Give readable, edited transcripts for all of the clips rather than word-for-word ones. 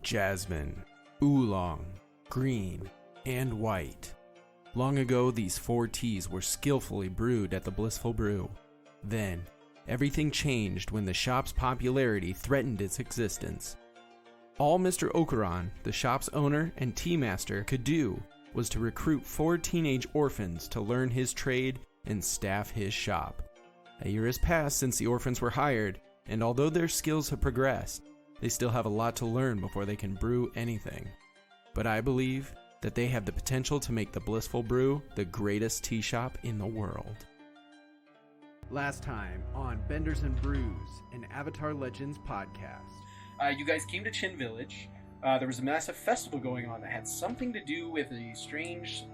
jasmine, oolong, green, and white. Long ago, these 4 teas were skillfully brewed at the Blissful Brew. Then, everything changed when the shop's popularity threatened its existence. All Mr. Okuran, the shop's owner and tea master, could do was to recruit 4 teenage orphans to learn his trade and staff his shop. A year has passed since the orphans were hired, and although their skills have progressed, they still have a lot to learn before they can brew anything. But I believe that they have the potential to make the Blissful Brew the greatest tea shop in the world. Last time on Benders and Brews, an Avatar Legends podcast. You guys came to Chin Village. There was a massive festival going on that had something to do with a strange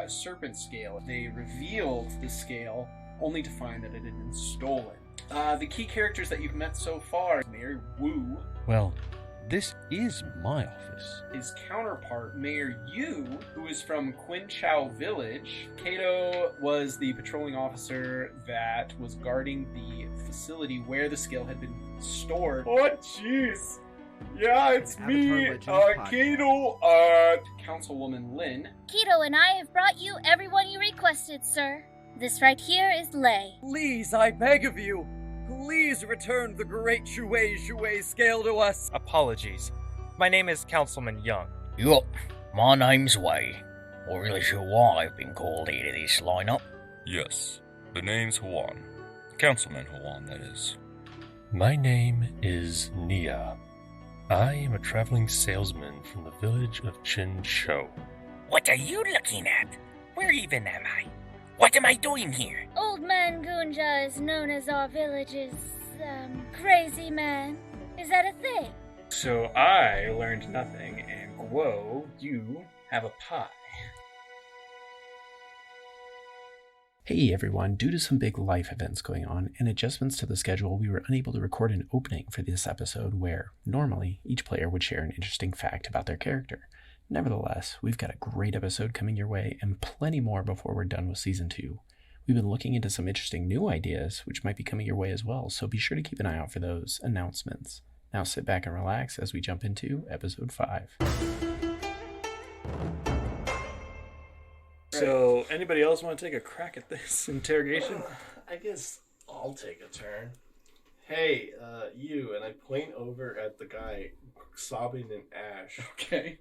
serpent scale. They revealed the scale only to find that it had been stolen. The key characters that you've met so far, Mayor Wu. Well, this is my office. His counterpart, Mayor Yu, who is from Quinchao Village. Kato was the patrolling officer that was guarding the facility where the scale had been stored. Oh, jeez. Yeah, it's me, Kato, Councilwoman Lin. Kato and I have brought you everyone you requested, sir. This right here is Lei. Please, I beg of you, please return the great Shui scale to us. Apologies. My name is Councilman Young. Yup, my name's Wei. Not really sure why I've been called here to this lineup. Yes, the name's Huan. Councilman Huan, that is. My name is Nia. I am a traveling salesman from the village of Chin Shou. What are you looking at? Where even am I? What am I doing here? Old Man Gunja is known as our village's, crazy man. Is that a thing? So I learned nothing, and Guo, you have a pie. Hey everyone, due to some big life events going on and adjustments to the schedule, we were unable to record an opening for this episode where, normally, each player would share an interesting fact about their character. Nevertheless, we've got a great episode coming your way and plenty more before we're done with Season 2. We've been looking into some interesting new ideas, which might be coming your way as well, so be sure to keep an eye out for those announcements. Now sit back and relax as we jump into Episode 5. So, anybody else want to take a crack at this interrogation? I guess I'll take a turn. Hey, you, and I point over at the guy sobbing in ash. Okay.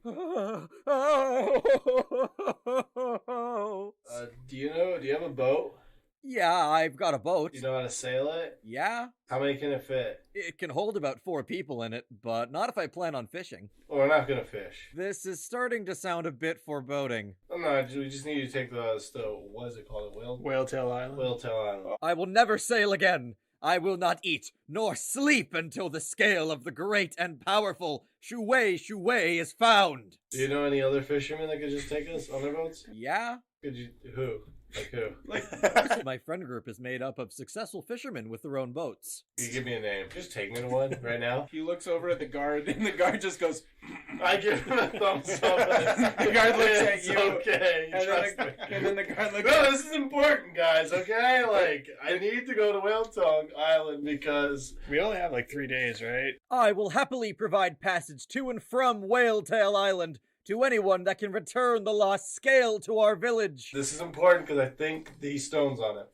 Do you have a boat? Yeah, I've got a boat. You know how to sail it? Yeah. How many can it fit? It can hold about 4 people in it, but not if I plan on fishing. Oh, we're not gonna fish. This is starting to sound a bit foreboding. Oh, no, we just need to take what is it called? Whaletail Island. Whaletail Island. I will never sail again. I will not eat nor sleep until the scale of the great and powerful Shui is found. Do you know any other fishermen that could just take us on their boats? Yeah. Who? Like who? My friend group is made up of successful fishermen with their own boats. You give me a name. Just take me to one right now. He looks over at the guard, and the guard just goes... I give him a thumbs up. The guard looks at you. Okay, and then the guard looks No, this is important, guys, okay? I need to go to Whaletongue Island because... We only have 3 days, right? I will happily provide passage to and from Whaletail Island to anyone that can return the lost scale to our village. This is important because I think the stone's on it.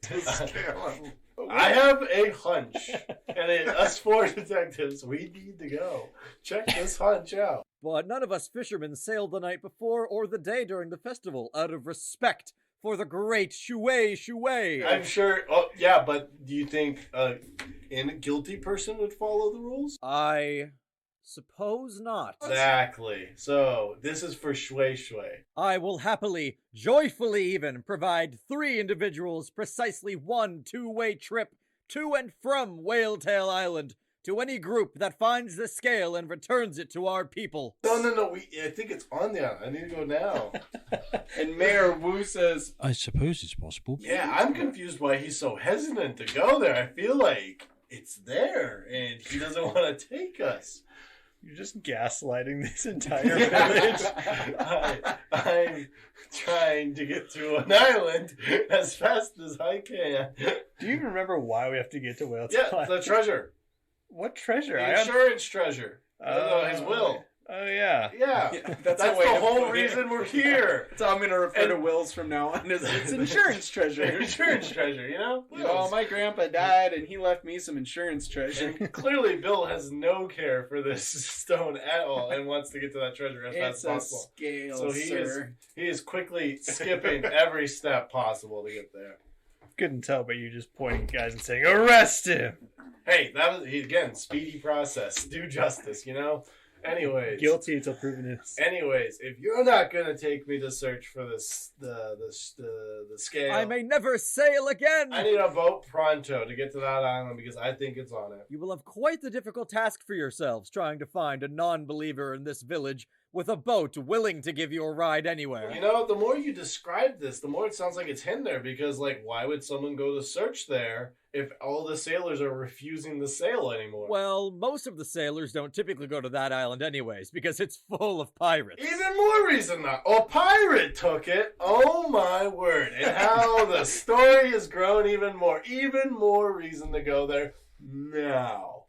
I have a hunch, and us 4 detectives, we need to go. Check this hunch out. But none of us fishermen sailed the night before or the day during the festival out of respect for the great Shui. I'm sure. Oh, yeah, but do you think a guilty person would follow the rules? I suppose not. Exactly. So, this is for Shui. I will happily, joyfully even, provide 3 individuals precisely 1 two-way trip to and from Whaletail Island to any group that finds the scale and returns it to our people. No. I think it's on the island. I need to go now. And Mayor Wu says, I suppose it's possible. Yeah, I'm confused why he's so hesitant to go there. I feel like it's there, and he doesn't want to take us. You're just gaslighting this entire village. I'm trying to get to an island as fast as I can. Do you even remember why we have to get to Whaletail Island? Yeah, the treasure. What treasure? The insurance treasure. His will. Oh, yeah. Yeah, that's a way the to whole put it. reason we're here. That's how I'm going to refer to wills from now on. It's insurance treasure. Insurance treasure, you know? You know, my grandpa died and he left me some insurance treasure. And clearly, Bill has no care for this stone at all and wants to get to that treasure as fast as possible. Scale, So he is quickly skipping every step possible to get there. Couldn't tell by you just pointing at guys and saying, "Arrest him!" Hey, that was again speedy process, do justice, you know. Anyways, Guilty until proven innocent. Anyways, if you're not gonna take me to search for the scale, I may never sail again! I need a boat pronto to get to that island because I think it's on it. You will have quite the difficult task for yourselves trying to find a non-believer in this village with a boat willing to give you a ride anywhere. You know, the more you describe this, the more it sounds like it's hidden there because, like, why would someone go to search there if all the sailors are refusing to sail anymore? Well, most of the sailors don't typically go to that island anyways because it's full of pirates. Even more reason not. A pirate took it. Oh my word. And how the story has grown even more reason to go there now.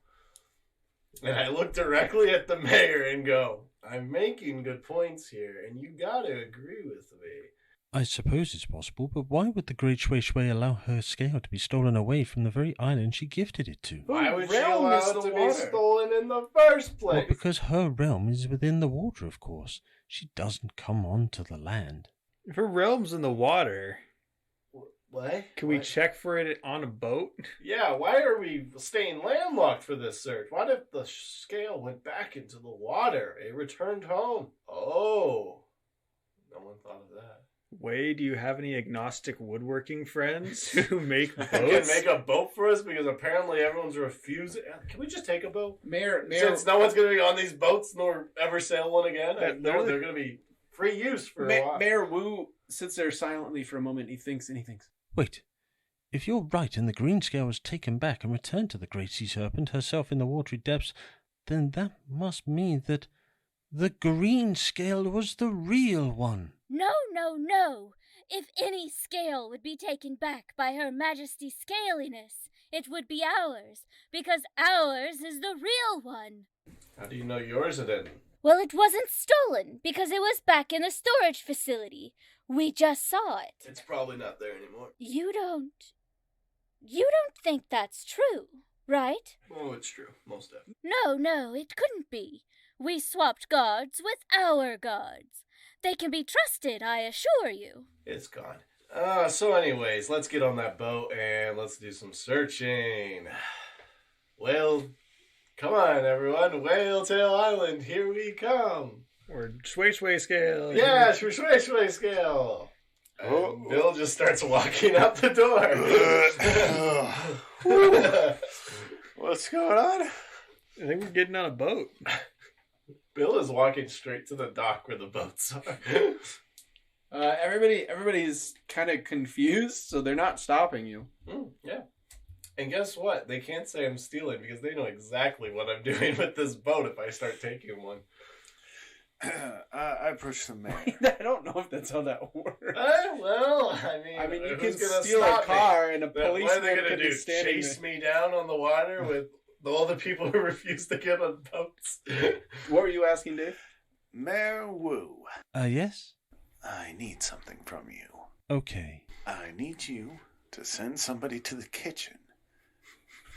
And I look directly at the mayor and go, I'm making good points here, and you gotta agree with me. I suppose it's possible, but why would the Great Shui Shui allow her scale to be stolen away from the very island she gifted it to? Why would she allow it to be stolen in the first place? Well, because her realm is within the water, of course. She doesn't come onto the land. If her realm's in the water, what? Can we check for it on a boat? Yeah, why are we staying landlocked for this search? What if the scale went back into the water? It returned home. Oh, no one thought of that. Wade, do you have any agnostic woodworking friends who make boats? Can make a boat for us because apparently everyone's refusing. Can we just take a boat? Mayor, Since no one's going to be on these boats nor ever sail one again, they're going to be free use for a while. Mayor Wu sits there silently for a moment. He thinks. Wait. If you're right and the green scale was taken back and returned to the Great Sea Serpent herself in the watery depths, then that must mean that the green scale was the real one. No, no, no. If any scale would be taken back by Her Majesty's scaliness, it would be ours, because ours is the real one. How do you know yours didn't? Well, it wasn't stolen, because it was back in the storage facility. We just saw it. It's probably not there anymore. You don't think that's true, right? Oh, it's true. Most definitely. No, it couldn't be. We swapped guards with our guards. They can be trusted, I assure you. It's gone. So anyways, let's get on that boat and let's do some searching. Well, come on, everyone. Whale Tail Island, here we come. Or Shui Shui scale. Yeah, Shui Shui scale. And Bill just starts walking out the door. What's going on? I think we're getting on a boat. Bill is walking straight to the dock where the boats are. Everybody's kind of confused, so they're not stopping you. Yeah. And guess what? They can't say I'm stealing because they know exactly what I'm doing with this boat if I start taking one. I approached the mayor. I don't know if that's how that works. Well, I mean, you can steal a car and a policeman what are they going to could do? be standing Chase there. me down on the water with all the people who refuse to get on boats? What were you asking, Dave? Mayor Wu. Yes? I need something from you. Okay. I need you to send somebody to the kitchen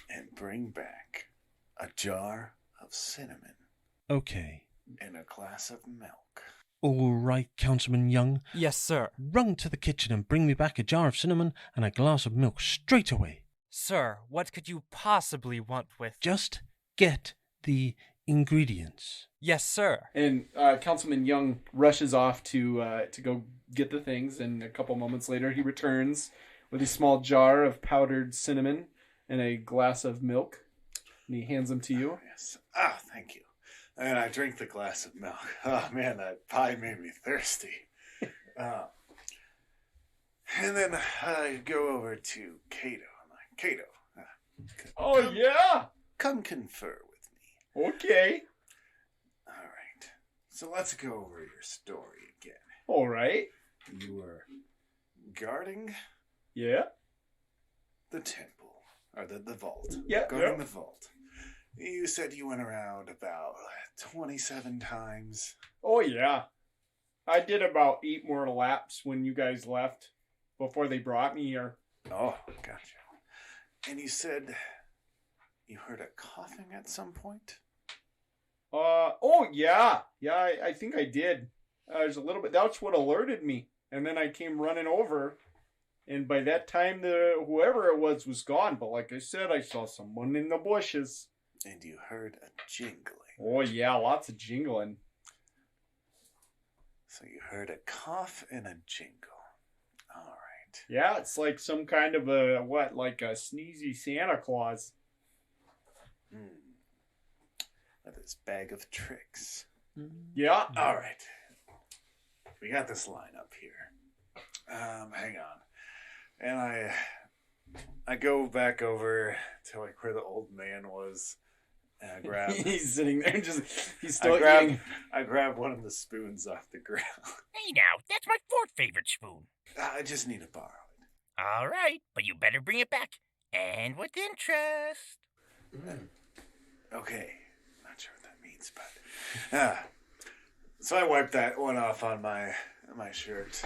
and bring back a jar of cinnamon. Okay. And a glass of milk. All right, Councilman Young. Yes, sir. Run to the kitchen and bring me back a jar of cinnamon and a glass of milk straight away. Sir, what could you possibly want with... Just get the ingredients. Yes, sir. And Councilman Young rushes off to go get the things, and a couple moments later he returns with a small jar of powdered cinnamon and a glass of milk, and he hands them to you. Oh, yes. Thank you. And I drink the glass of milk. Oh, man, that pie made me thirsty. And then I go over to Cato. I'm like, Cato. Oh, yeah? Come confer with me. Okay. All right. So let's go over your story again. All right. You were guarding... Yeah. The temple. Or the vault. Yeah. Guarding the vault. You said you went around about 27 times. Oh, yeah. I did about 8 more laps when you guys left before they brought me here. Oh, gotcha. And you said you heard a coughing at some point? Oh, yeah. Yeah, I think I did. There's a little bit. That's what alerted me. And then I came running over. And by that time, whoever it was gone. But like I said, I saw someone in the bushes. And you heard a jingling. Oh, yeah, lots of jingling. So you heard a cough and a jingle. All right. Yeah, it's like some kind of like a sneezy Santa Claus. With his bag of tricks. Yeah. All right. We got this line up here. Hang on. And I go back over to like where the old man was. And I grab. He's sitting there, he's still eating. I grab one of the spoons off the ground. Hey now, that's my 4th favorite spoon. I just need to borrow it. All right, but you better bring it back. And with interest. Okay. Not sure what that means, but... so I wipe that one off on my shirt,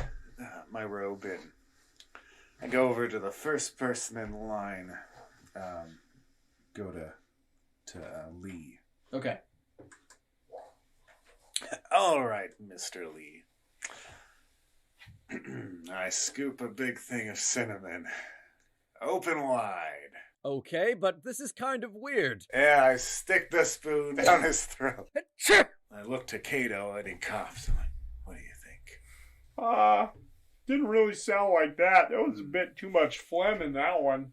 my robe, and I go over to the first person in line. Go to Lee. Okay. All right, Mr. Lee. I scoop a big thing of cinnamon. Open wide. Okay, but this is kind of weird. Yeah, I stick the spoon down his throat. I look to Cato and he coughs. I'm like, what do you think? Didn't really sound like that. There was a bit too much phlegm in that one.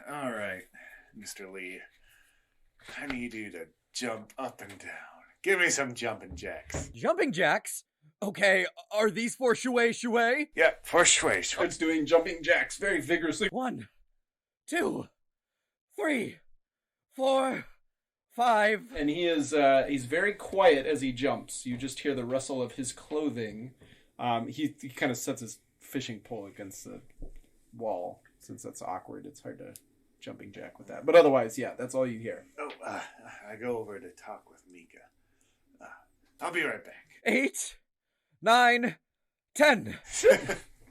All right, Mr. Lee. I need you to jump up and down. Give me some jumping jacks. Jumping jacks? Okay, are these for shui? Yep, for shui. It's doing jumping jacks very vigorously. 1, 2, 3, 4, 5. And he's very quiet as he jumps. You just hear the rustle of his clothing. He kind of sets his fishing pole against the wall. Since that's awkward, it's hard to jumping jack with that. But otherwise, yeah, that's all you hear. Oh, I go over to talk with Mika. I'll be right back. 8, 9, 10.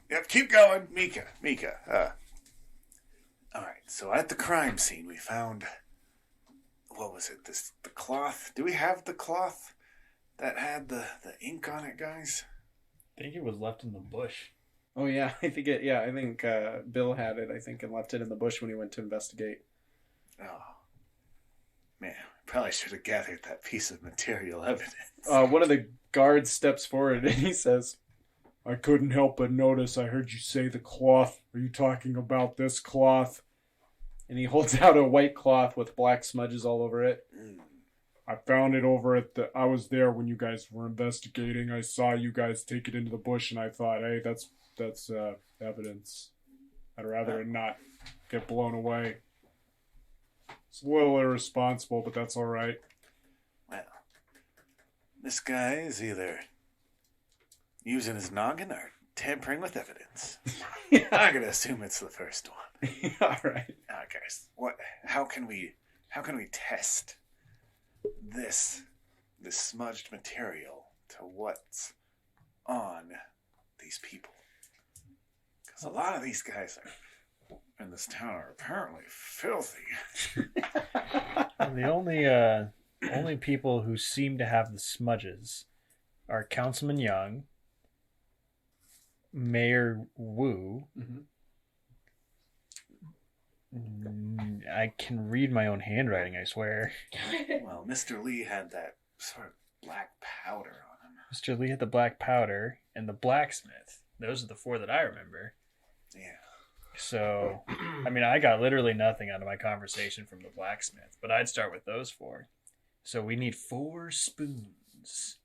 Yep, keep going. Mika. All right, so at the crime scene, we found... What was it? The cloth? Do we have the cloth that had the ink on it, guys? I think it was left in the bush. Oh yeah, I think Bill had it, I think, and left it in the bush when he went to investigate. Oh. Man, we probably should have gathered that piece of material evidence. One of the guards steps forward and he says, I couldn't help but notice I heard you say the cloth. Are you talking about this cloth? And he holds out a white cloth with black smudges all over it. I found it over I was there when you guys were investigating. I saw you guys take it into the bush and I thought, hey, that's evidence. I'd rather it not get blown away. It's a little irresponsible, but that's all right. Well, this guy is either using his noggin or tampering with evidence. I'm gonna assume it's the first one. All right. Guys, how can we test this smudged material to what's on these people? Because a lot of these guys in this town are apparently filthy. The only people who seem to have the smudges are Councilman Young, Mayor Wu. Mm-hmm. I can read my own handwriting, I swear. Well, Mr. Lee had that sort of black powder on him. Mr. Lee had the black powder and the blacksmith. Those are the 4 that I remember. Yeah. So, I mean, I got literally nothing out of my conversation from the blacksmith, but I'd start with those 4. So we need 4 spoons.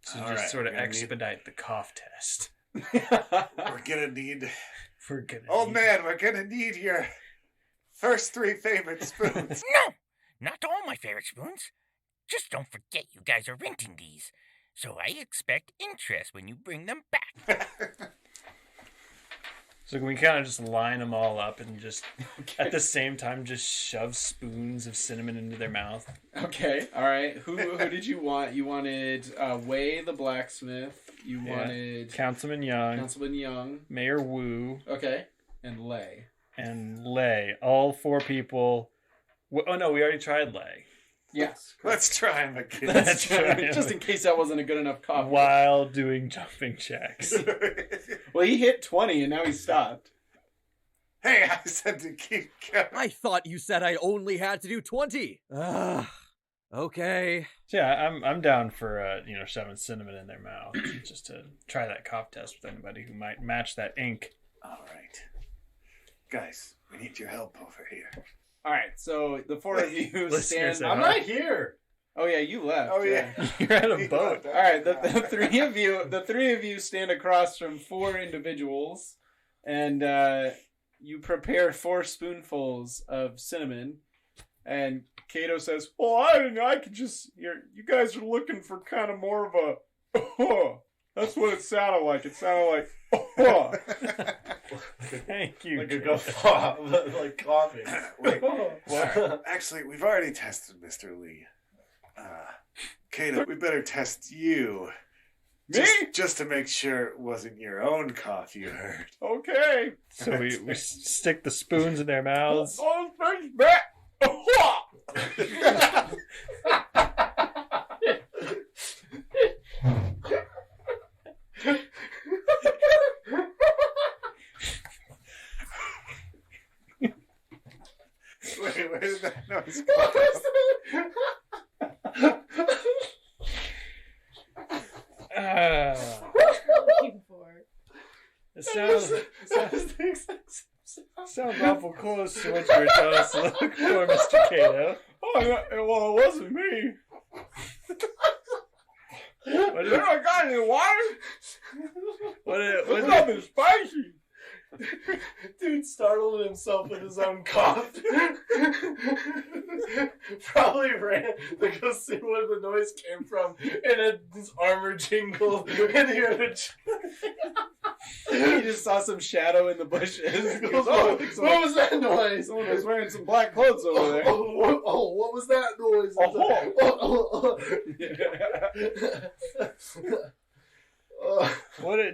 So All just right, sort of expedite the cough test. We're gonna need... Old man, we're gonna need your first 3 favorite spoons. No! Not all my favorite spoons. Just don't forget you guys are renting these. So I expect interest when you bring them back. So can we kind of just line them all up and just at the same time just shove spoons of cinnamon into their mouth? Okay, all right. Who did you want? You wanted Wei the blacksmith. You wanted Councilman Young, Mayor Wu. Okay, and Lei. All 4 people. Oh no, we already tried Lei. Yes. Let's try him again. Let's try him. Just in case that wasn't a good enough coffee. While doing jumping jacks. Well, he hit 20 and now he stopped. Hey, I said to keep going. I thought you said I only had to do 20. Okay. So yeah, I'm down for shoving cinnamon in their mouth just to try that cough test with anybody who might match that ink. All right, guys, we need your help over here. All right, so the 4 of you stand. I'm not here. Oh yeah, you left. Oh yeah, you're at a boat. All right, the 3 of you stand across from 4 individuals, and you prepare 4 spoonfuls of cinnamon. And Kato says, "Well, I could just. You guys are looking for kind of more of a. That's what it sounded like. It sounded like. Thank you. Like a guffaw, like coughing. Wait, actually, we've already tested Mr. Lee. Kato, we better test you. Me? Just to make sure it wasn't your own cough you heard. Okay. So we stick the spoons in their mouths. Oh, thanks, back. Wait, where did that noise It sounds awful close to what you were telling us to look for, Mr. Kato. Oh, yeah, well, it wasn't me. I got any water? What's up? It's spicy. Dude startled himself with his own cough. Probably ran to go see where the noise came from, and his armor jingled, and he heard it. He just saw some shadow in the bushes. He goes, what was that noise? Someone was wearing some black clothes over there. What was that noise?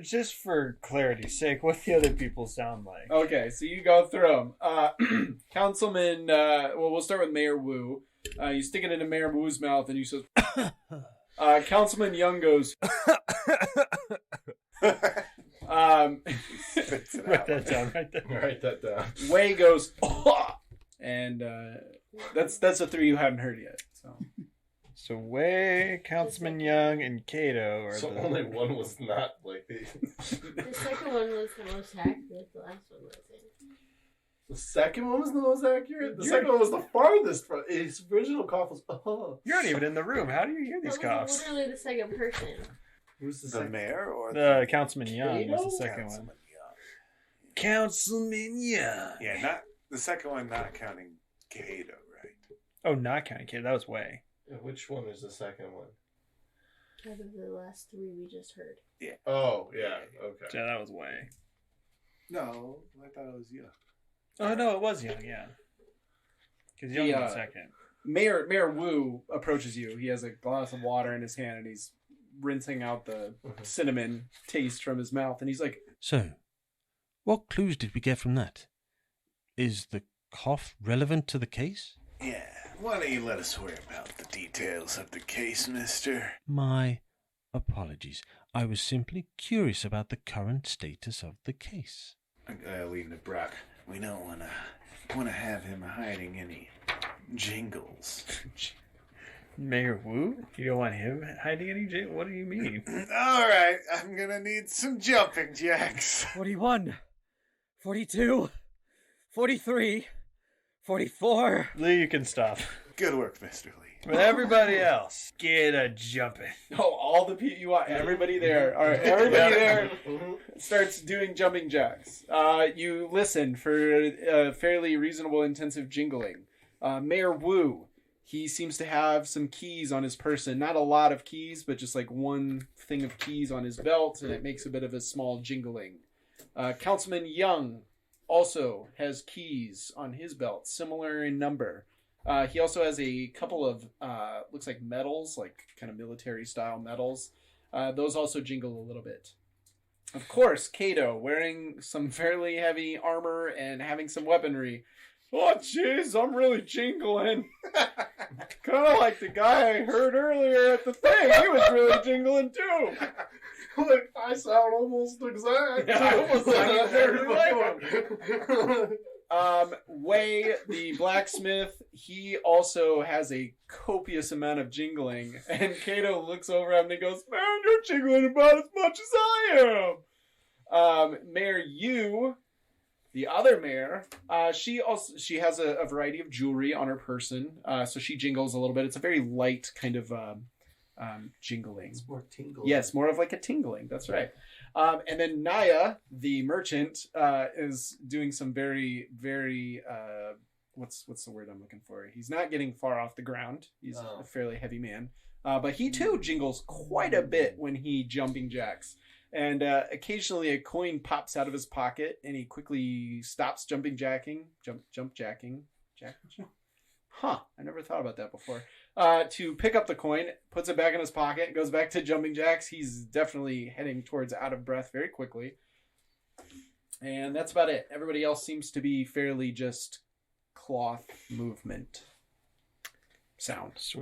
Just for clarity's sake, what the other people sound like? Okay, so you go through them. Councilman, we'll start with Mayor Wu. You stick it into Mayor Wu's mouth, and you says, Councilman Young goes. Write that down right there. Write that down. Wei goes, and that's the 3 you haven't heard yet. So Wei, Councilman Young, and Kato are only one was not like the. The second one was the most accurate. The last one wasn't. The second one was the most accurate. The second one was the farthest from. His original cough was. You're not even in the room. How do you hear these coughs? Literally the second person. Who's the second? Mayor or the Councilman Young was the second one. Councilman Young. Yeah, not the second one, not counting Kato, right? Oh, not counting Kato. That was Wei. Which one is the second one? Out of the last 3 we just heard. Yeah. Oh, yeah. Okay. Yeah, that was Wei. No, I thought it was Young. Oh, no, it was Young, yeah. Because Young was second. Mayor Wu approaches you. He has a glass of water in his hand, and he's rinsing out the cinnamon taste from his mouth. And he's like, So, what clues did we get from that? Is the cough relevant to the case? Yeah. Why don't you let us worry about the details of the case, mister? My apologies. I was simply curious about the current status of the case. I gotta leave to Brock. We don't wanna have him hiding any jingles. Mayor Wu? You don't want him hiding any jingles? What do you mean? Alright, I'm gonna need some jumping jacks. 41, 42, 43, 44. Lee, you can stop. Good work, Mr. Lee. But everybody else, get a jumping. Oh, all the people you want, everybody there. All right, everybody there starts doing jumping jacks. You listen for fairly reasonable, intensive jingling. Mayor Wu, he seems to have some keys on his person. Not a lot of keys, but just like one thing of keys on his belt, and it makes a bit of a small jingling. Councilman Young also has keys on his belt, similar in number. He also has a couple of, looks like medals, like kind of military-style medals. Those also jingle a little bit. Of course, Cato, wearing some fairly heavy armor and having some weaponry. Oh, jeez, I'm really jingling. Kind of like the guy I heard earlier at the thing. He was really jingling, too. Look, I sound almost exact. Yeah, I almost sound exactly like him. Wei, the blacksmith, he also has a copious amount of jingling. And Cato looks over at him and he goes, man, you're jingling about as much as I am. Mayor Yu, the other mayor, she has a variety of jewelry on her person. So she jingles a little bit. It's a very light kind of jingling. It's more tingling. Yes, more of like a tingling. That's right. And then Naya, the merchant, is doing some very, very what's the word I'm looking for? He's not getting far off the ground. He's a fairly heavy man, but he too jingles quite a bit when he jumping jacks. And occasionally a coin pops out of his pocket, and he quickly stops jumping jacking. Jump jacking. Huh, I never thought about that before. To pick up the coin, puts it back in his pocket, goes back to jumping jacks. He's definitely heading towards out of breath very quickly. And that's about it. Everybody else seems to be fairly just cloth movement. Sound. So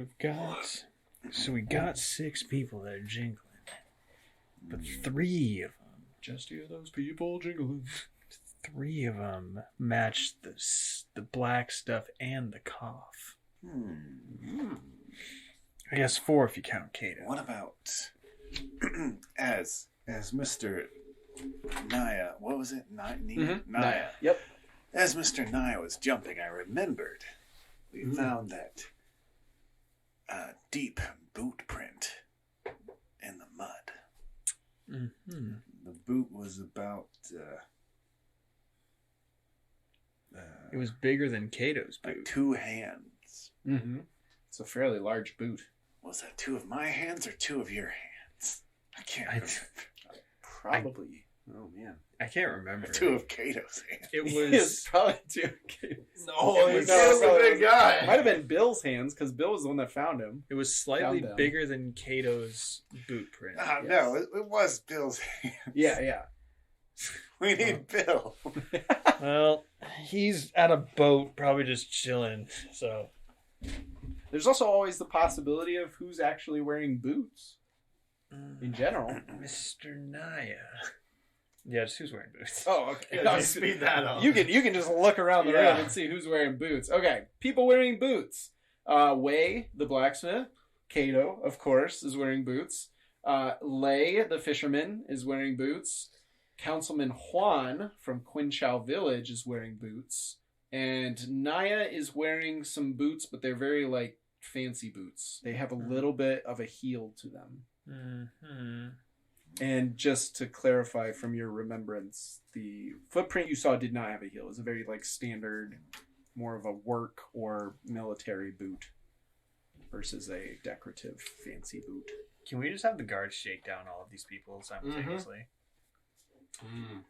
we got 6 people that are jingling. But 3 of them, just hear those people jingling. 3 of them match the black stuff and the cough. I guess 4 if you count Cato. What about as Mr. Naya? What was it? Naya. Naya. Yep. As Mr. Naya was jumping, I remembered we found that deep boot print in the mud. Mm-hmm. The boot was about. It was bigger than Cato's boot. Like 2 hands. Mm-hmm. It's a fairly large boot. Was that 2 of my hands or 2 of your hands? I can't remember. Probably. Oh, man. I can't remember. 2 of Cato's hands. It was probably 2 of Cato's. No, he's a big guy. Might have been Bill's hands, because Bill was the one that found him. It was slightly bigger than Cato's boot print. Yes. No, it was Bill's hands. Yeah. We need Bill. Well, he's at a boat, probably just chilling, so... There's also always the possibility of who's actually wearing boots. In general. Mr. Naya. Yeah, just who's wearing boots. Oh, okay. Yeah, speed that up. You can just look around the room and see who's wearing boots. Okay, people wearing boots. Wei, the blacksmith. Cato, of course, is wearing boots. Lei, the fisherman, is wearing boots. Councilman Juan from Quinchao Village is wearing boots. And Naya is wearing some boots, but they're very, like, fancy boots. They have a little bit of a heel to them. Mm-hmm. And just to clarify from your remembrance, the footprint you saw did not have a heel. It was a very, like, standard, more of a work or military boot versus a decorative fancy boot. Can we just have the guards shake down all of these people simultaneously?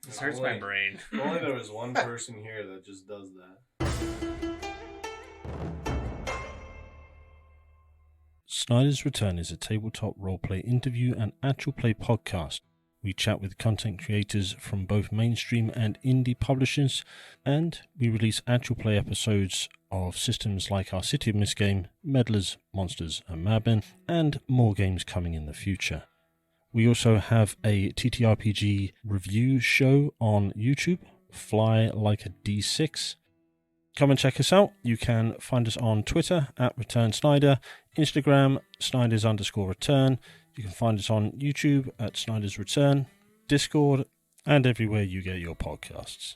This hurts my brain. If only there was one person here that just does that. Snyder's Return is a tabletop roleplay interview and actual play podcast. We chat with content creators from both mainstream and indie publishers, and we release actual play episodes of systems like our City of Mist game, Meddlers, Monsters and Madmen, and more games coming in the future. We also have a TTRPG review show on YouTube, Fly Like a D6. Come and check us out. You can find us on Twitter at Return Snyder, Instagram Snyders_return. You can find us on YouTube at Snyder's Return, Discord, and everywhere you get your podcasts.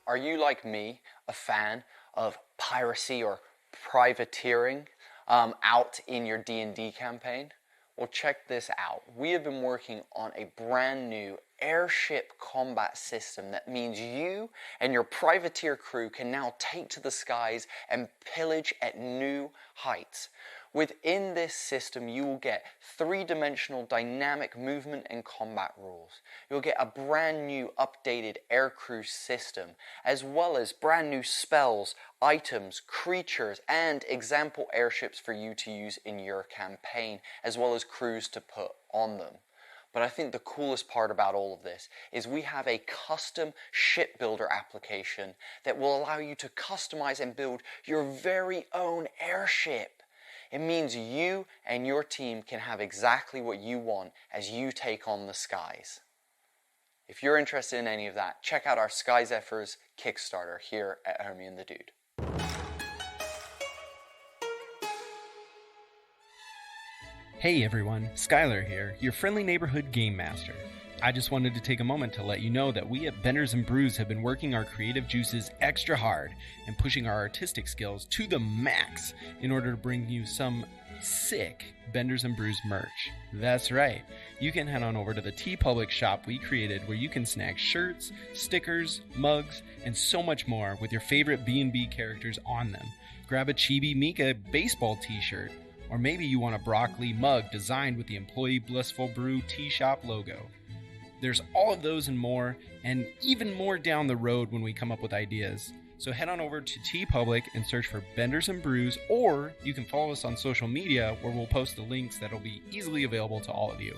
Are you like me, a fan of piracy or privateering out in your D&D campaign? Well, check this out. We have been working on a brand new airship combat system that means you and your privateer crew can now take to the skies and pillage at new heights. Within this system, you will get 3-dimensional dynamic movement and combat rules. You'll get a brand new updated aircrew system, as well as brand new spells, items, creatures, and example airships for you to use in your campaign, as well as crews to put on them. But I think the coolest part about all of this is we have a custom shipbuilder application that will allow you to customize and build your very own airship. It means you and your team can have exactly what you want as you take on the skies. If you're interested in any of that, check out our Sky Zephyrs Kickstarter here at Hermie and the Dude. Hey everyone, Skylar here, your friendly neighborhood game master. I just wanted to take a moment to let you know that we at Benders and Brews have been working our creative juices extra hard and pushing our artistic skills to the max in order to bring you some sick Benders and Brews merch. That's right, you can head on over to the TeePublic shop we created where you can snag shirts, stickers, mugs, and so much more with your favorite B&B characters on them. Grab a Chibi Mika baseball t-shirt, or maybe you want a broccoli mug designed with the Employee Blissful Brew Tea Shop logo. There's all of those and more, and even more down the road when we come up with ideas. So head on over to TeePublic and search for Benders and Brews, or you can follow us on social media where we'll post the links that'll be easily available to all of you.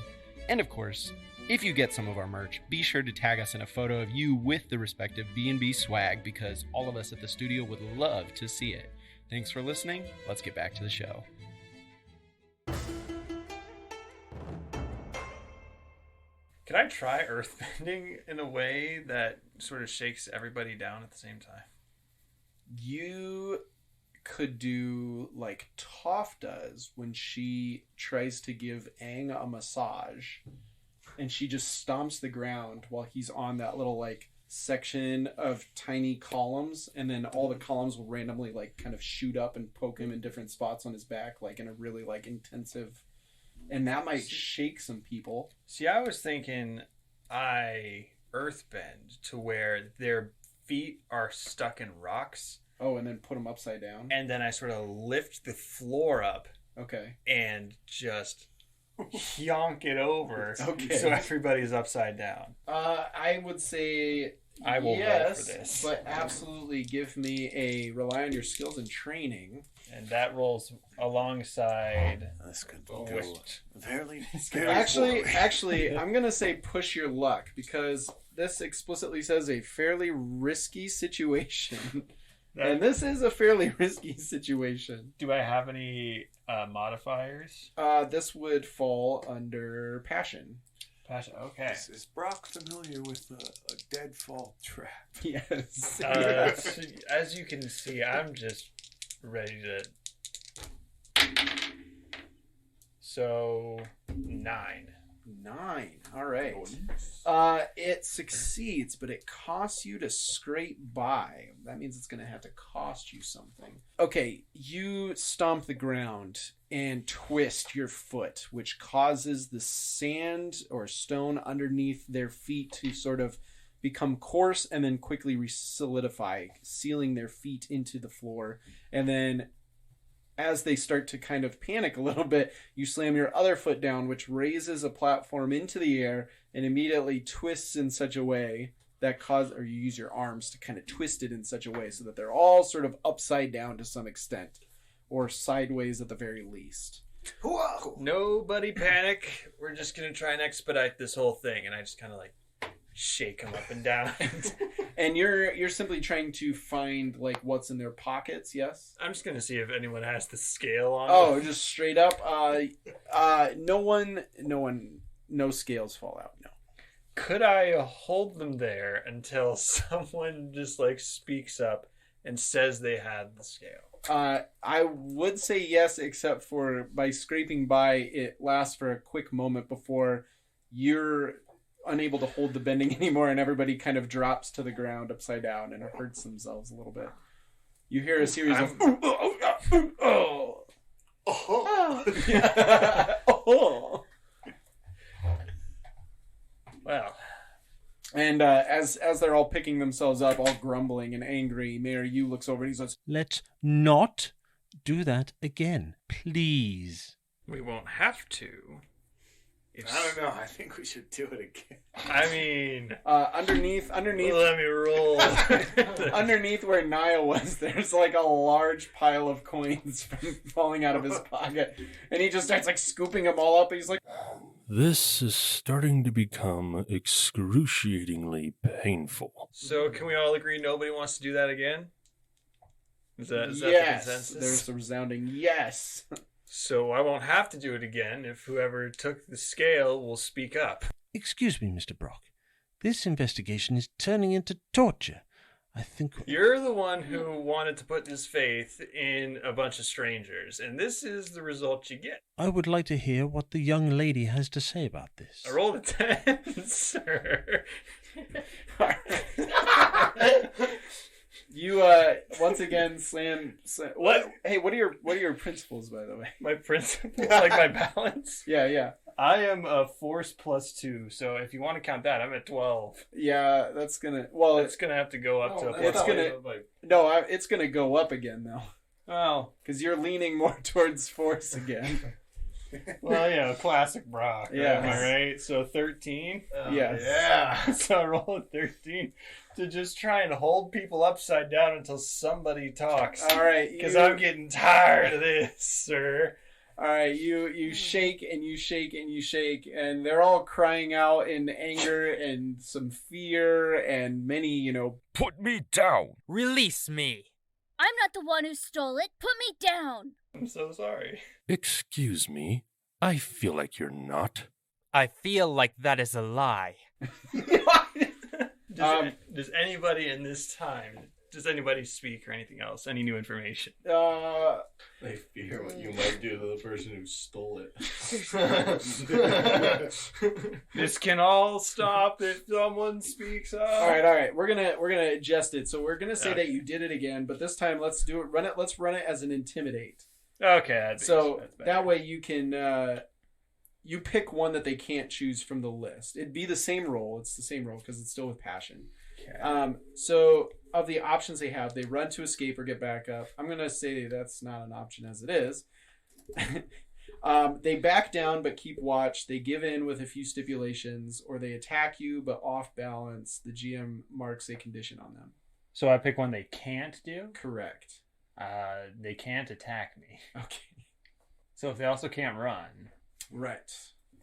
And of course, if you get some of our merch, be sure to tag us in a photo of you with the respective B&B swag, because all of us at the studio would love to see it. Thanks for listening. Let's get back to the show. Can I try earthbending in a way that sort of shakes everybody down at the same time? You could do like Toph does when she tries to give Aang a massage, and she just stomps the ground while he's on that little like section of tiny columns, and then all the columns will randomly like kind of shoot up and poke him in different spots on his back, like in a really like intensive. And that might shake some people. See, I was thinking I earthbend to where their feet are stuck in rocks. Oh, and then put them upside down? And then I sort of lift the floor up. Okay. And just yonk it over. Okay. So everybody's upside down. I would say I will yes, roll for this. But absolutely give me a rely on your skills and training. And that rolls alongside. This could go very Actually, I'm gonna say push your luck, because this explicitly says a fairly risky situation, and this is a fairly risky situation. Do I have any modifiers? This would fall under passion. Passion. Okay. Is Brock familiar with a deadfall trap? Yes. As you can see, I'm just ready to. So 9. All right. It succeeds, but it costs you to scrape by. That means it's going to have to cost you something. Okay, you stomp the ground and twist your foot, which causes the sand or stone underneath their feet to sort of become coarse and then quickly solidify, sealing their feet into the floor. And then as they start to kind of panic a little bit, you slam your other foot down, which raises a platform into the air and immediately twists in such a way that or you use your arms to kind of twist it in such a way so that they're all sort of upside down to some extent, or sideways at the very least. Whoa! Nobody panic. We're just going to try and expedite this whole thing. And I just kind of like shake them up and down. And you're simply trying to find like what's in their pockets. Yes, I'm just gonna see if anyone has the scale on. Oh, just straight up. No scales fall out. No. Could I hold them there until someone just like speaks up and says they had the scale? I would say yes, except for by scraping by, it lasts for a quick moment before you're unable to hold the bending anymore, and everybody kind of drops to the ground upside down and hurts themselves a little bit. You hear a series of Well, and as they're all picking themselves up, all grumbling and angry, Mayor Yu looks over and he says, "Let's not do that again, please. We won't have to. I don't know. I think we should do it again. I mean, underneath. Let me roll. Underneath where Naya was, there's like a large pile of coins falling out of his pocket, and he just starts like scooping them all up. And he's like, This is starting to become excruciatingly painful. So can we all agree nobody wants to do that again? Is that yes. the consensus? There's a resounding yes. So I won't have to do it again if whoever took the scale will speak up. Excuse me, Mr. Brock. This investigation is turning into torture. I think... You're the one who wanted to put his faith in a bunch of strangers, and this is the result you get. I would like to hear what the young lady has to say about this. I rolled a 10, sir. You once again slam. What? Hey, what are your principles, by the way? My principles, like my balance. Yeah. I am a force +2, so if you want to count that, I'm at 12. Yeah, that's gonna. Well, it's gonna have to go up to. It's gonna. No, it's gonna go up again though. Oh, because you're leaning more towards force again. Well, yeah, classic Brock. Yeah, am I right? So 13. Yes. Yeah. So I rolled 13 to just try and hold people upside down until somebody talks. All right, because I'm getting tired of this, sir. All right, you shake and you shake and you shake, and they're all crying out in anger and some fear and many, Put me down. Release me. I'm not the one who stole it. Put me down. I'm so sorry. Excuse me. I feel like you're not. I feel like that is a lie. Does anybody in this time, does anybody speak or anything else? Any new information? They fear what you might do to the person who stole it. This can all stop if someone speaks up. All right. We're gonna adjust it. So we're gonna say that you did it again, but this time let's do it. Let's run it as an intimidate. Okay. That way you can you pick one that they can't choose from the list. It'd be the same roll. It's the same roll because it's still with passion. Okay. So of the options they have, they run to escape or get back up. I'm gonna say that's not an option as it is. They back down but keep watch. They give in with a few stipulations, or they attack you but off balance. The GM marks a condition on them. So I pick one they can't do? Correct. They can't attack me. Okay. So if they also can't run. Right.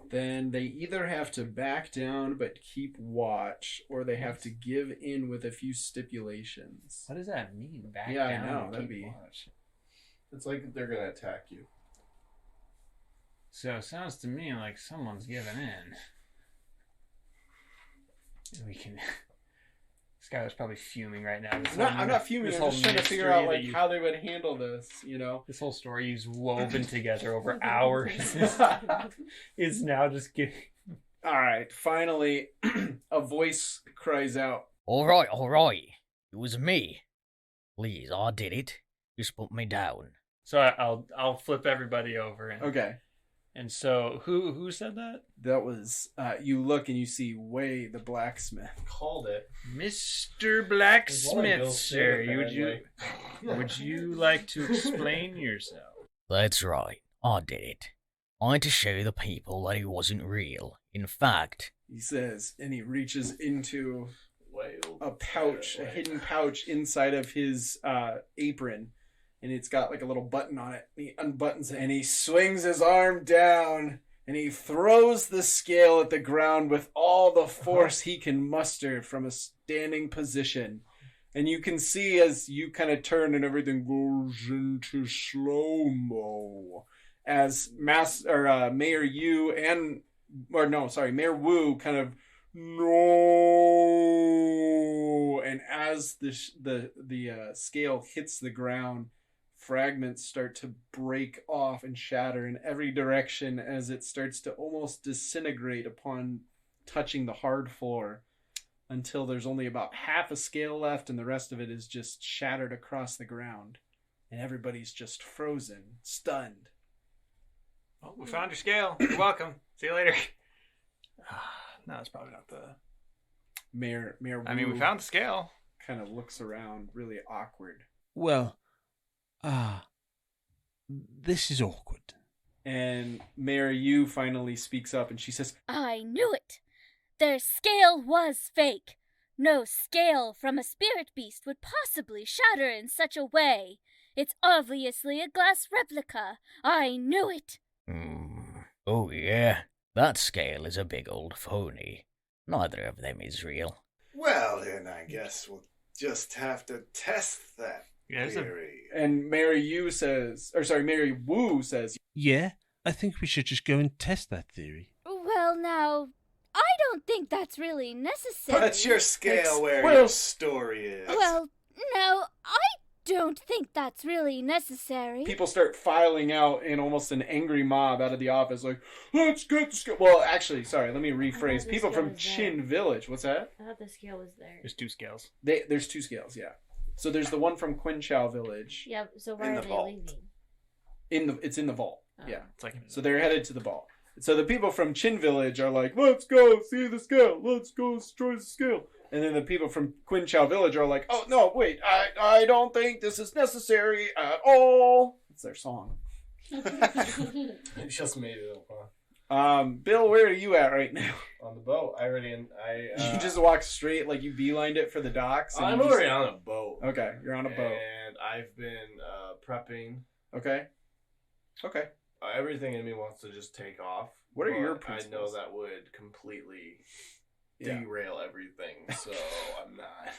Then they either have to back down but keep watch, or they have to give in with a few stipulations. What does that mean? Back down. I know. That'd be. Watch. It's like they're gonna attack you. So it sounds to me like someone's giving in. We can. This guy was probably fuming right now. I'm not fuming. I'm just trying to figure out how they would handle this. This whole story is woven together over hours. Is now just getting. All right. Finally, a voice cries out. All right. It was me. Please, I did it. Just put me down. So I'll flip everybody over. Okay. And so who said that? That was you look and you see Way the blacksmith. Called it. Mr. Blacksmith, sir. Would you like to explain yourself? That's right. I did it. I had to show the people that it wasn't real. In fact, he says, and he reaches into a pouch, a hidden pouch inside of his apron. And it's got like a little button on it. He unbuttons it and he swings his arm down and he throws the scale at the ground with all the force he can muster from a standing position. And you can see as you kind of turn and everything goes into slow-mo as Mayor Mayor Wu kind of no, and as the scale hits the ground, fragments start to break off and shatter in every direction as it starts to almost disintegrate upon touching the hard floor until there's only about half a scale left and the rest of it is just shattered across the ground. And everybody's just frozen, stunned. Oh, we found your scale. You're welcome. See you later. No, it's probably not the... Mayor I mean, we found the scale. Kind of looks around, really awkward. Well... This is awkward. And Mayor Yu finally speaks up and she says, I knew it! Their scale was fake. No scale from a spirit beast would possibly shatter in such a way. It's obviously a glass replica. I knew it! Oh yeah, that scale is a big old phony. Neither of them is real. Well, then I guess we'll just have to test that theory. And Mary Wu says, Yeah, I think we should just go and test that theory. Well, now, I don't think that's really necessary. But your scale where your story is. Well, no, I don't think that's really necessary. people start filing out in almost an angry mob out of the office, like, let's get the scale. Well, actually, sorry, let me rephrase. the People scale from was Chin there. Village. What's that? I thought the scale was there. There's 2 scales. There's 2 scales, yeah. So there's the one from Quinchao Village. Yeah, so why are they leaving? It's in the vault. Yeah. It's like So they're headed to the vault. So the people from Chin Village are like, let's go see the scale. Let's go destroy the scale. And then the people from Quinchao Village are like, oh, no, wait, I don't think this is necessary at all. It's their song. You just made it up, huh? Bill, where are you at right now? On the boat. You just walked straight, like you beelined it for the docks? and I'm you already on a boat. Okay, you're on a boat. And I've been prepping. Okay. Okay. Everything in me wants to just take off. What are but your I principles? know that would completely Yeah. derail everything, so I'm not.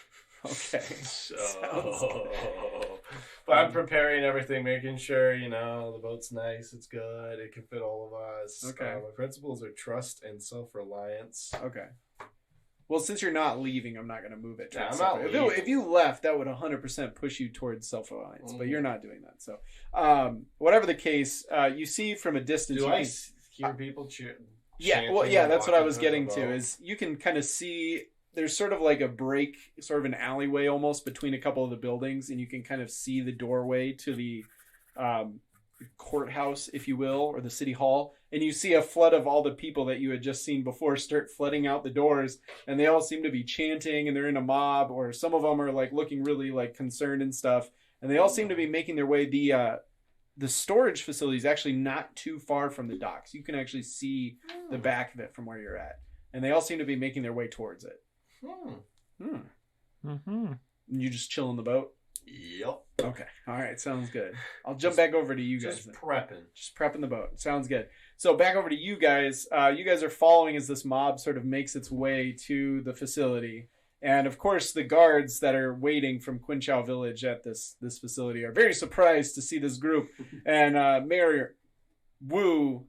Okay. But I'm preparing everything, making sure, the boat's nice, it's good, it can fit all of us. Okay. My principles are trust and self-reliance. Okay. Well, since you're not leaving, I'm not going to move it. Yeah, towards I'm not self-reliance. leaving. If you left, that would 100% push you towards self-reliance, but Mm. you're not doing that. So, whatever the case, you see from a distance. Do you I can- hear people cheer? Yeah, well, chanting yeah, and that's what I walking was through getting the to. boat? Is you can kind of see there's sort of like a break, sort of an alleyway almost between a couple of the buildings, and you can kind of see the doorway to the courthouse, if you will, or the city hall, and you see a flood of all the people that you had just seen before start flooding out the doors, and they all seem to be chanting, and they're in a mob, or some of them are like looking really like concerned and stuff, and they all seem to be making their way. The storage facility is actually not too far from the docks. You can actually see the back of it from where you're at. And they all seem to be making their way towards it. Mm-hmm. You just chill in the boat? Yep. Okay. All right. Sounds good. I'll jump back over to you guys. Just then. prepping. Just prepping the boat. Sounds good. So back over to you guys. You guys are following as this mob sort of makes its way to the facility. And of course, the guards that are waiting from Quinchao Village at this facility are very surprised to see this group. And Mayor Wu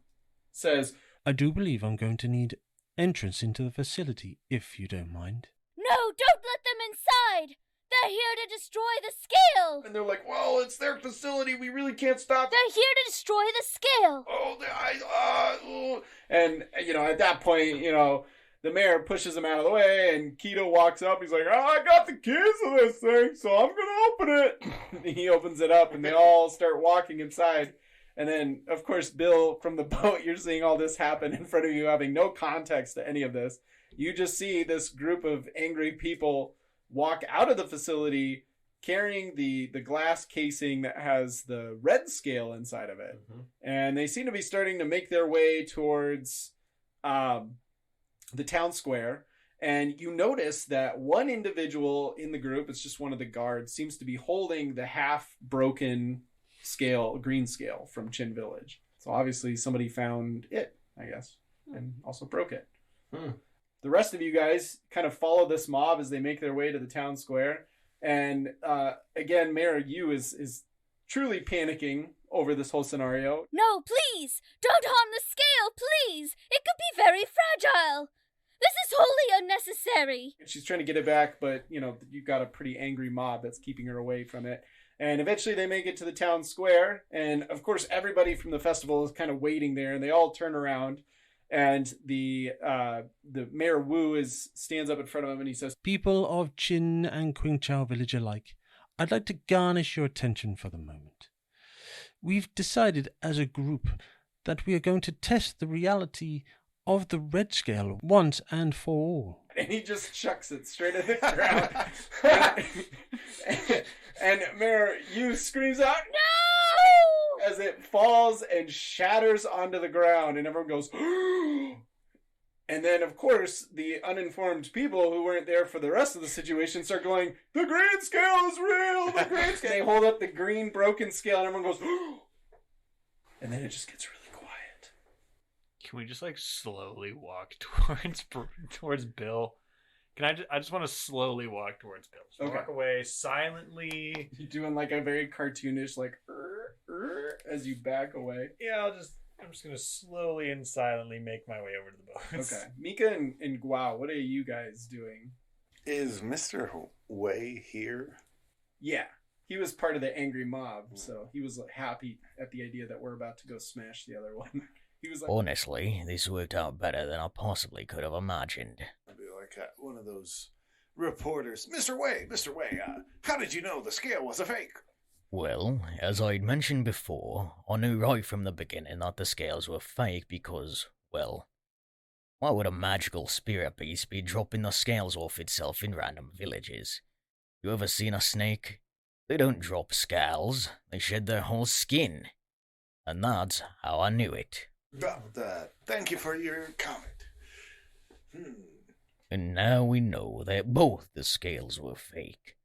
says, I do believe I'm going to need entrance into the facility, if you don't mind. No, don't let them inside! They're here to destroy the scale! And they're like, well, it's their facility. We really can't stop. They're here to destroy the scale! And, at that point, the mayor pushes him out of the way, and Keto walks up. He's like, I got the keys to this thing, so I'm going to open it. He opens it up, and they all start walking inside. And then, of course, Bill, from the boat, you're seeing all this happen in front of you, having no context to any of this. You just see this group of angry people walk out of the facility carrying the glass casing that has the red scale inside of it. Mm-hmm. And they seem to be starting to make their way towards the town square. And you notice that one individual in the group, it's just one of the guards, seems to be holding the half-broken scale, green scale from Chin Village. So obviously somebody found it, I guess, and also broke it. The rest of you guys kind of follow this mob as they make their way to the town square. And again, Mayor Yu is truly panicking over this whole scenario. No, please! Don't harm the scale, please! It could be very fragile! This is wholly unnecessary! She's trying to get it back, but, you've got a pretty angry mob that's keeping her away from it. And eventually they make it to the town square. And, of course, everybody from the festival is kind of waiting there. And they all turn around. And the Mayor Wu stands up in front of him and he says, People of Chin and Qingchao Village alike, I'd like to garnish your attention for the moment. We've decided as a group that we are going to test the reality of the red scale once and for all. And he just chucks it straight at the ground. and Mayor Yu screams out, No! as it falls and shatters onto the ground, and everyone goes, and then, of course, the uninformed people who weren't there for the rest of the situation start going, the green scale is real, the green scale. They hold up the green broken scale, and everyone goes, and then it just gets really quiet. Can we just like slowly walk towards Bill? I just want to slowly walk towards Bill. Just walk away silently. You're doing like a very cartoonish like as you back away. Yeah, I'm just gonna slowly and silently make my way over to the boats. Okay. Mika and Guao, what are you guys doing? Is Mr. Way here? Yeah. He was part of the angry mob, so he was like, happy at the idea that we're about to go smash the other one. He was like, honestly, this worked out better than I possibly could have imagined. I'd be like one of those reporters. Mr. Way, how did you know the scale was a fake? Well, as I'd mentioned before, I knew right from the beginning that the scales were fake because, well, why would a magical spirit beast be dropping the scales off itself in random villages? You ever seen a snake? They don't drop scales, they shed their whole skin. And that's how I knew it. Thank you for your comment. And now we know that both the scales were fake.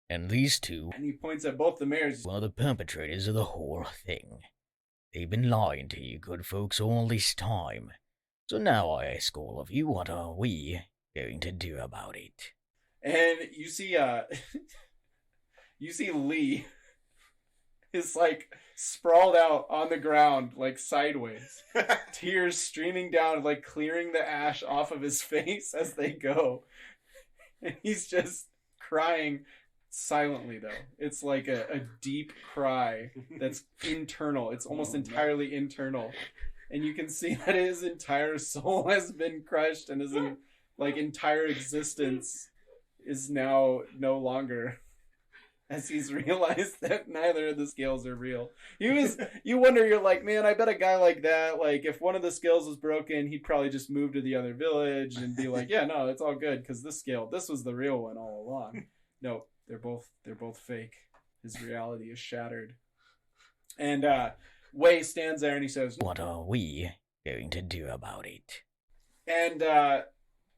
And these two, and he points at both the mayors, were the perpetrators of the whole thing. They've been lying to you good folks all this time. So now I ask all of you, what are we going to do about it? And you see, you see Lee is like sprawled out on the ground, like sideways, tears streaming down, like clearing the ash off of his face as they go. And he's just crying silently, though. It's like a deep cry that's internal. It's almost entirely internal. And you can see that his entire soul has been crushed and his like entire existence is now no longer, as he's realized that neither of the scales are real. You wonder, you're like, man, I bet a guy like that, like if one of the scales was broken, he'd probably just move to the other village and be like, yeah, no, it's all good because this was the real one all along. No, they're both fake. His reality is shattered. And Wei stands there and he says, what are we going to do about it? And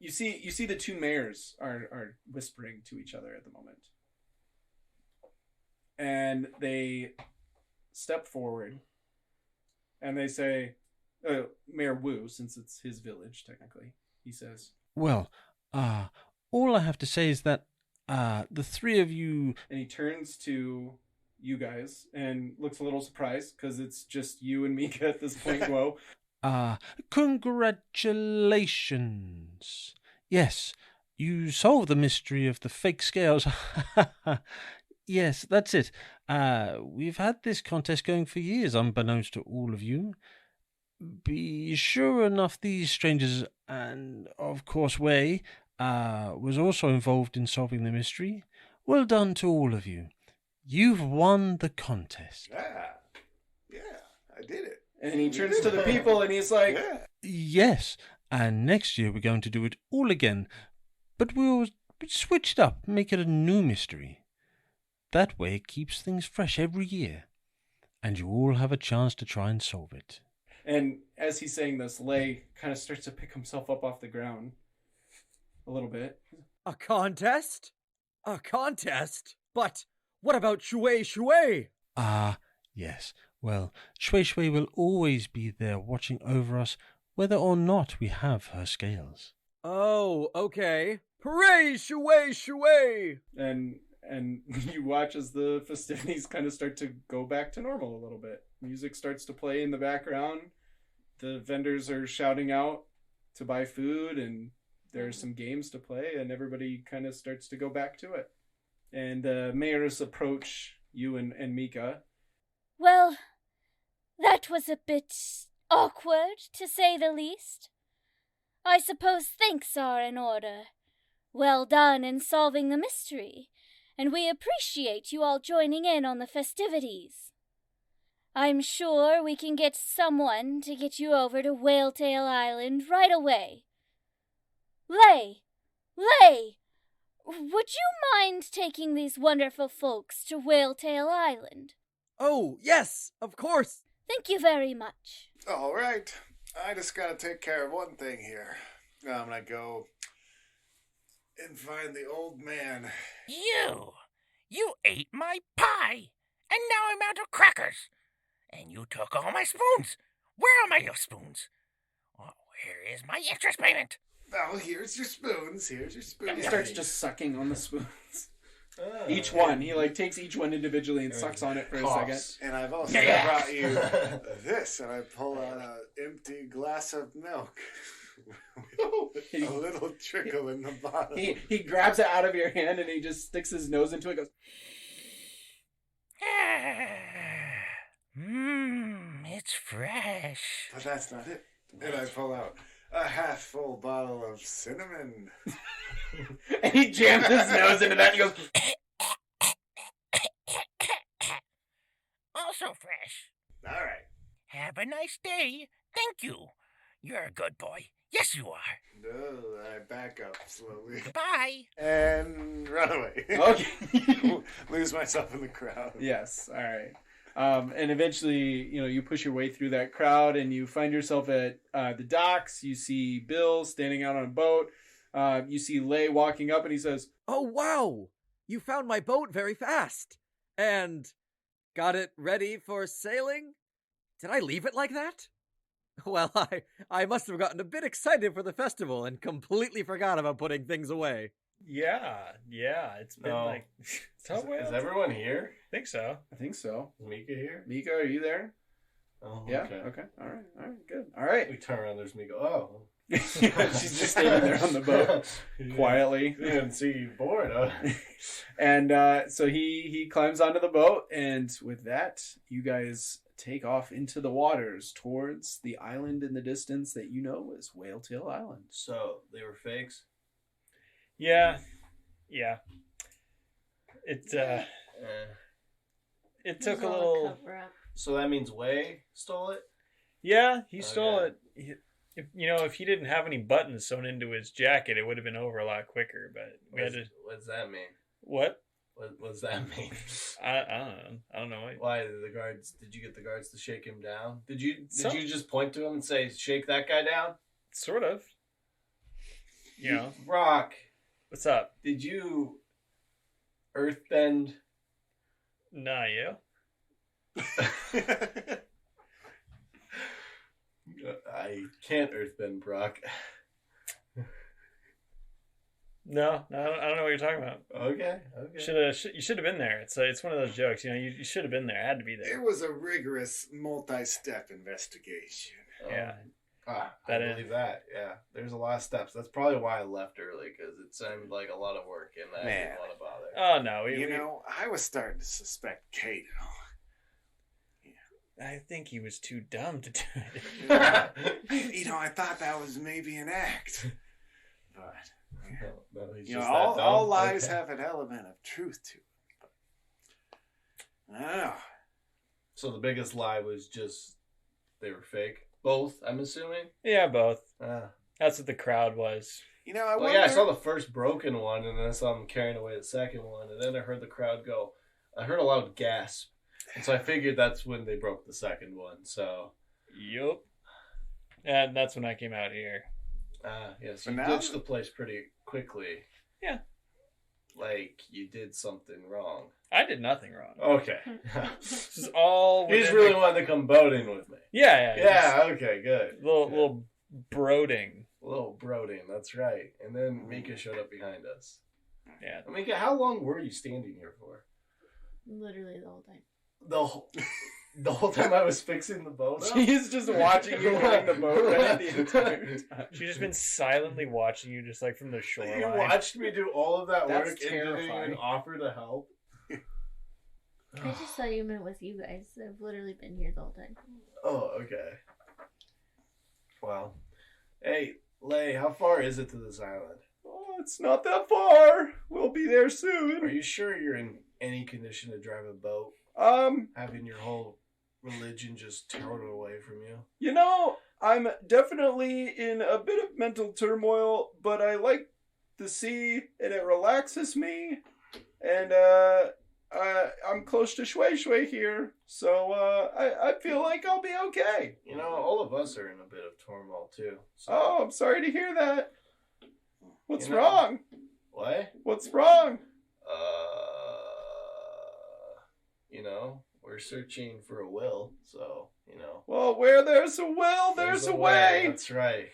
you see the two mayors are whispering to each other at the moment. And they step forward and they say, Mayor Wu, since it's his village technically, he says, well, all I have to say is that the three of you... And he turns to you guys and looks a little surprised because it's just you and Mika at this point, Guo. Congratulations. Yes, you solved the mystery of the fake scales. Yes, that's it. We've had this contest going for years, unbeknownst to all of you. Be sure enough these strangers, and of course Wei, was also involved in solving the mystery. Well done to all of you. You've won the contest. Yeah, I did it. And he turns to the people and he's like, yes, and next year we're going to do it all again, but we'll switch it up, make it a new mystery. That way it keeps things fresh every year, and you all have a chance to try and solve it. And as he's saying this, Lei kind of starts to pick himself up off the ground a little bit. A contest? A contest? But what about Shui? Yes. Well, Shui will always be there watching over us, whether or not we have her scales. Oh, okay. Hooray, Shui! And you watch as the festivities kind of start to go back to normal a little bit. Music starts to play in the background. The vendors are shouting out to buy food, and there's some games to play, and everybody kind of starts to go back to it. And mayors approach you and Mika. Well, that was a bit awkward, to say the least. I suppose thanks are in order. Well done in solving the mystery, and we appreciate you all joining in on the festivities. I'm sure we can get someone to get you over to Whaletail Island right away. Lei! Would you mind taking these wonderful folks to Whaletail Island? Oh, yes, of course. Thank you very much. All right. I just gotta take care of one thing here. I'm gonna go and find the old man. You ate my pie, and now I'm out of crackers. And you took all my spoons. Where are my spoons? Oh, where is my interest payment? Oh, here's your spoons. Here's your spoons. He starts just sucking on the spoons. Each one. He takes each one individually and sucks on it for a second. And I've also brought you this, and I pull out an empty glass of milk. A little trickle in the bottom. He grabs it out of your hand and he just sticks his nose into it and goes, It's fresh. But that's not it. And I pull out a half-full bottle of cinnamon. and he jams his nose into that and he goes, Also fresh. All right. Have a nice day. Thank you. You're a good boy. Yes, you are. No, I back up slowly. Bye. And run away. Okay. Lose myself in the crowd. Yes, all right. And eventually, you push your way through that crowd and you find yourself at the docks. You see Bill standing out on a boat. You see Lay walking up and he says, Oh, wow. You found my boat very fast. And got it ready for sailing? Did I leave it like that? Well, I must have gotten a bit excited for the festival and completely forgot about putting things away. Yeah, it's been Is everyone here? I think so. I think so. Is Mika here? Mika, are you there? Oh, yeah. Okay. All right. Good. All right. We turn around. There's Mika. Oh, she's just standing there on the boat quietly. You didn't see you bored, huh? And so he climbs onto the boat, and with that, you guys take off into the waters towards the island in the distance that you know is Whaletail Island. So they were fakes. Yeah. It took a little. So that means Way stole it. Yeah, he stole it. If he didn't have any buttons sewn into his jacket, it would have been over a lot quicker. But we had to. What does that mean? What? What does that mean? I don't know. Why did the guards? Did you get the guards to shake him down? Did you just point to him and say, "Shake that guy down"? Sort of. Rock. What's up? Did you earthbend? Nah, you. I can't earthbend, Brock. No, I don't know what you're talking about. Okay. You should have been there. It's one of those jokes. You should have been there. I had to be there. It was a rigorous multi-step investigation. Yeah. I believe that. Yeah. There's a lot of steps. That's probably why I left early, because it seemed like a lot of work and I didn't want to bother. Oh, no. I was starting to suspect Kato. I think he was too dumb to do it. I thought that was maybe an act. But, all lies have an element of truth to it. But, I don't know. So the biggest lie was just they were fake? Both, I'm assuming? Yeah, both. That's what the crowd was. I saw the first broken one, and then I saw them carrying away the second one, and then I heard the crowd go. I heard a loud gasp. And so I figured that's when they broke the second one, so... Yup. And that's when I came out here. Yes, you ditched the place pretty quickly. Yeah. Like, you did something wrong. I did nothing wrong. Okay. This is all... You just really wanted to come boating with me. Yeah. Yeah, okay, good. Little brooding. A little brooding, that's right. And then Mika showed up behind us. Yeah. Mika, how long were you standing here for? Literally the whole time. The whole time I was fixing the boat up? She's just watching you getting the boat ready the entire time. She's just been silently watching you just like from the shoreline. You watched me do all of that That's work and didn't even offer to help? I just thought you meant with you guys. I've literally been here the whole time. Oh, okay. Well. Hey, Lay, how far is it to this island? Oh, it's not that far. We'll be there soon. Are you sure you're in any condition to drive a boat? Having your whole religion just torn away from you? I'm definitely in a bit of mental turmoil, but I like the sea and it relaxes me. And I'm close to Shui Shui here, so I feel like I'll be okay. You know, all of us are in a bit of turmoil too. So. Oh, I'm sorry to hear that. What's You know- wrong? What? What's wrong? You know, we're searching for a will, so, you know. Well, where there's a will, there's a way. That's right.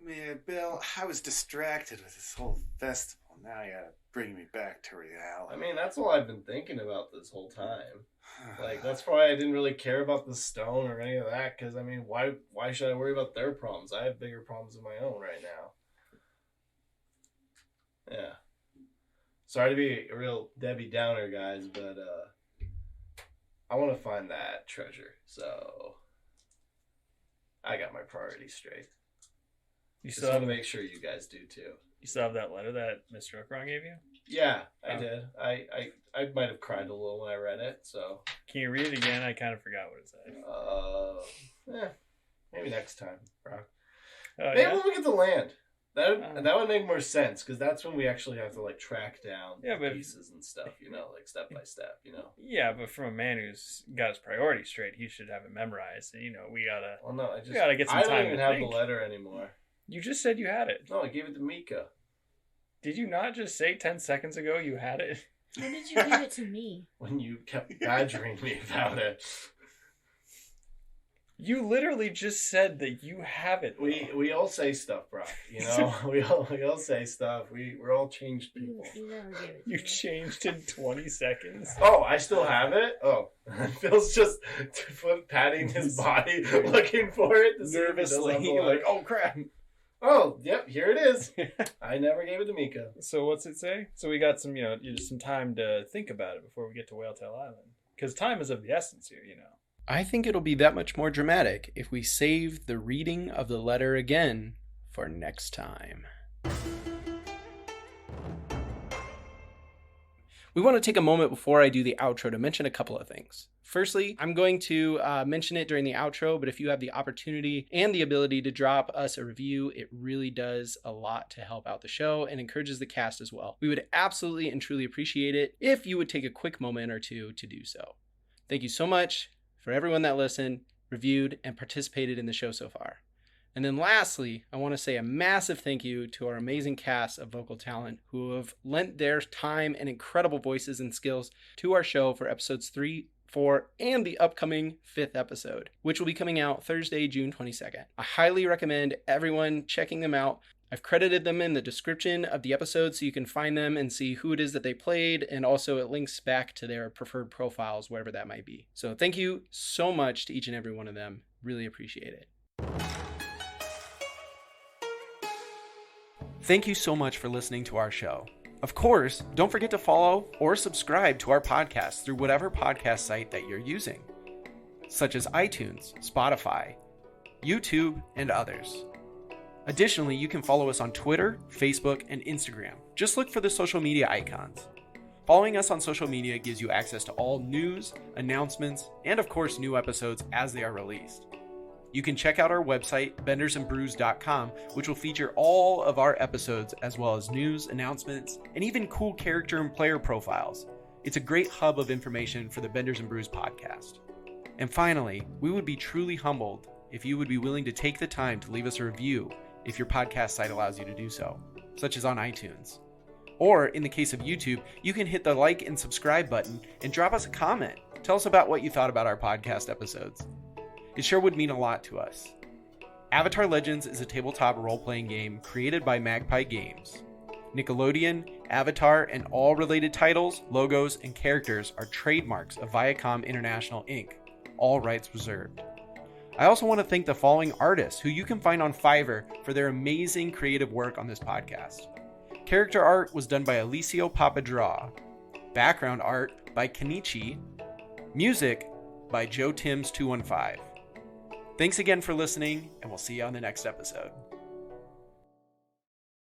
Man, Bill, I was distracted with this whole festival. Now you gotta bring me back to reality. I mean, that's all I've been thinking about this whole time. Like, that's why I didn't really care about the stone or any of that, because, I mean, why should I worry about their problems? I have bigger problems of my own right now. Yeah. Sorry to be a real Debbie Downer, guys, but I want to find that treasure, so I got my priorities straight. You Just still want have to make sure you guys do too. You still have that letter that Mr. Okron gave you? Yeah, I Oh. did. I might have cried a little when I read it, so. Can you read it again? I kind of forgot what it said. Maybe next time, Brock. Oh, Maybe yeah? when we get the land. That would make more sense, because that's when we actually have to, like, track down the pieces and stuff, you know, like, step by step, you know. Yeah, but from a man who's got his priorities straight, he should have it memorized. And, you know, we gotta. Well, no, we gotta get some I time don't even to have think. the letter anymore. You just said you had it. No, I gave it to Mika. Did you not just say 10 seconds ago you had it? When did you give it to me? When you kept badgering me about it. You literally just said that you have it. We all say stuff, Brock. You know, we all say stuff. We're all changed people. You never gave it. You changed in 20 seconds. Oh, I still have it. Oh, Phil's just patting his body, looking for it to see if it does Nervously, unblock. like, oh crap. Oh, yep, here it is. I never gave it to Mika. So what's it say? So we got some, some time to think about it before we get to Whaletail Island. Because time is of the essence here, you know. I think it'll be that much more dramatic if we save the reading of the letter again for next time. We want to take a moment before I do the outro to mention a couple of things. Firstly, I'm going to mention it during the outro, but if you have the opportunity and the ability to drop us a review, it really does a lot to help out the show and encourages the cast as well. We would absolutely and truly appreciate it if you would take a quick moment or two to do so. Thank you so much for everyone that listened, reviewed, and participated in the show so far. And then lastly, I want to say a massive thank you to our amazing cast of vocal talent who have lent their time and incredible voices and skills to our show for episodes 3, 4, and the upcoming 5th episode, which will be coming out Thursday, June 22nd. I highly recommend everyone checking them out. I've credited them in the description of the episode so you can find them and see who it is that they played, and also it links back to their preferred profiles, wherever that might be. So thank you so much to each and every one of them. Really appreciate it. Thank you so much for listening to our show. Of course, don't forget to follow or subscribe to our podcast through whatever podcast site that you're using, such as iTunes, Spotify, YouTube, and others. Additionally, you can follow us on Twitter, Facebook, and Instagram. Just look for the social media icons. Following us on social media gives you access to all news, announcements, and of course new episodes as they are released. You can check out our website, bendersandbrews.com, which will feature all of our episodes as well as news, announcements, and even cool character and player profiles. It's a great hub of information for the Benders and Brews podcast. And finally, we would be truly humbled if you would be willing to take the time to leave us a review if your podcast site allows you to do so, such as on iTunes. Or in the case of YouTube, you can hit the like and subscribe button and drop us a comment. Tell us about what you thought about our podcast episodes. It sure would mean a lot to us. Avatar Legends is a tabletop role-playing game created by Magpie Games. Nickelodeon, Avatar, and all related titles, logos, and characters are trademarks of Viacom International Inc., all rights reserved. I also want to thank the following artists who you can find on Fiverr for their amazing creative work on this podcast. Character art was done by Alicio Papadraw. Background art by Kenichi. Music by Joe Timms 215. Thanks again for listening, and we'll see you on the next episode.